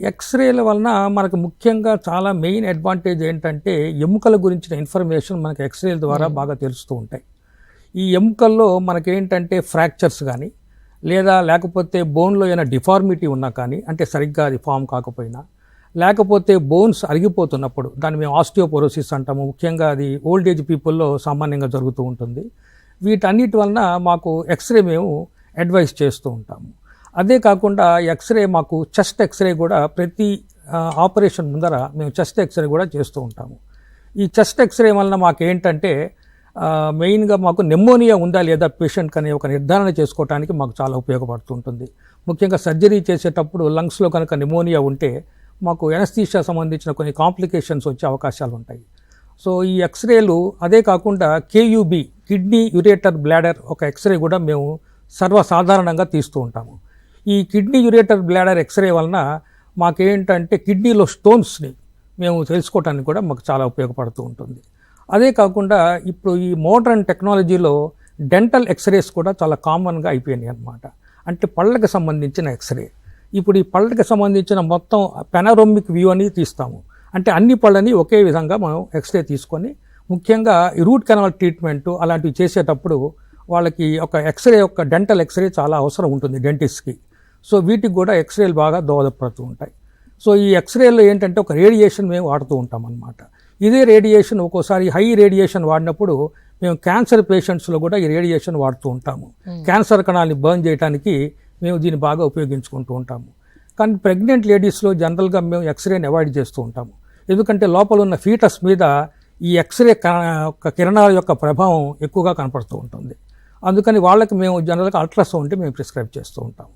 ఎక్స్రేల వలన మనకు ముఖ్యంగా చాలా మెయిన్ అడ్వాంటేజ్ ఏంటంటే ఎముకల గురించిన ఇన్ఫర్మేషన్ మనకు ఎక్స్రేల ద్వారా బాగా తెలుస్తూ ఉంటాయి. ఈ ఎముకల్లో మనకేంటంటే ఫ్రాక్చర్స్ కానీ లేకపోతే బోన్లో ఏమైనా డిఫార్మిటీ ఉన్నా కానీ, అంటే సరిగ్గా అది ఫామ్ కాకపోయినా, లేకపోతే బోన్స్ అరిగిపోతున్నప్పుడు దాన్ని మేము ఆస్టియోపోరోసిస్ అంటాము. ముఖ్యంగా అది ఓల్డ్ ఏజ్ పీపుల్లో సామాన్యంగా జరుగుతూ ఉంటుంది. వీటన్నిటి వలన మాకు ఎక్స్రే మేము అడ్వైస్ చేస్తూ ఉంటాము. అదే కాకుండా ఎక్స్రే మాకు చెస్ట్ ఎక్స్రే కూడా ప్రతి ఆపరేషన్ ముందర మేము చెస్ట్ ఎక్స్రే కూడా చేస్తూ ఉంటాము. ఈ చెస్ట్ ఎక్స్రే వలన మాకు ఏంటంటే మెయిన్గా మాకు నెమోనియా ఉందా లేదా పేషెంట్కి అనే ఒక నిర్ధారణ చేసుకోవడానికి మాకు చాలా ఉపయోగపడుతుంటుంది. ముఖ్యంగా సర్జరీ చేసేటప్పుడు లంగ్స్లో కనుక నెమోనియా ఉంటే మాకు ఎనస్థీషియా సంబంధించిన కొన్ని కాంప్లికేషన్స్ వచ్చే అవకాశాలు ఉంటాయి. సో ఈ ఎక్స్రేలు అదే కాకుండా కేయూబీ కిడ్నీ యురేటర్ బ్లాడర్ ఒక ఎక్స్రే కూడా మేము సర్వసాధారణంగా తీస్తూ ఉంటాము. ఈ కిడ్నీ యురేటర్ బ్లాడర్ ఎక్స్రే వలన మాకేంటంటే కిడ్నీలో స్టోన్స్ని మేము తెలుసుకోవడానికి కూడా మాకు చాలా ఉపయోగపడుతూ ఉంటుంది. అదే కాకుండా ఇప్పుడు ఈ మోడర్న్ టెక్నాలజీలో డెంటల్ ఎక్స్రేస్ కూడా చాలా కామన్గా అయిపోయినాయి అన్నమాట. అంటే పళ్ళకి సంబంధించిన ఎక్స్రే. ఇప్పుడు ఈ పళ్ళకి సంబంధించిన మొత్తం పెనరోమిక్ వ్యూ అని తీస్తాము. అంటే అన్ని పళ్ళని ఒకే విధంగా మనం ఎక్స్రే తీసుకొని, ముఖ్యంగా ఈ రూట్ కెనాల్ ట్రీట్మెంట్ అలాంటివి చేసేటప్పుడు వాళ్ళకి ఒక ఎక్స్రే, ఒక డెంటల్ ఎక్స్రే చాలా అవసరం ఉంటుంది డెంటిస్ట్కి. సో వీటికి కూడా ఎక్స్రేలు బాగా దోహదపడుతూ ఉంటాయి. సో ఈ ఎక్స్రేలో ఏంటంటే ఒక రేడియేషన్ మేము వాడుతూ ఉంటాం అన్నమాట. ఇదే రేడియేషన్ ఒక్కోసారి హై రేడియేషన్ వాడినప్పుడు మేము క్యాన్సర్ పేషెంట్స్లో కూడా ఈ రేడియేషన్ వాడుతూ ఉంటాము. క్యాన్సర్ కణాలని బర్న్ చేయడానికి మేము దీన్ని బాగా ఉపయోగించుకుంటూ ఉంటాము. కానీ ప్రెగ్నెంట్ లేడీస్లో జనరల్గా మేము ఎక్స్రేని అవాయిడ్ చేస్తూ ఉంటాము. ఎందుకంటే లోపల ఉన్న ఫీటస్ మీద ఈ ఎక్స్రే కిరణాల యొక్క ప్రభావం ఎక్కువగా కనపడుతూ ఉంటుంది. అందుకని వాళ్ళకి మేము జనరల్గా అల్ట్రాసౌండ్ మేము ప్రిస్క్రైబ్ చేస్తూ ఉంటాము.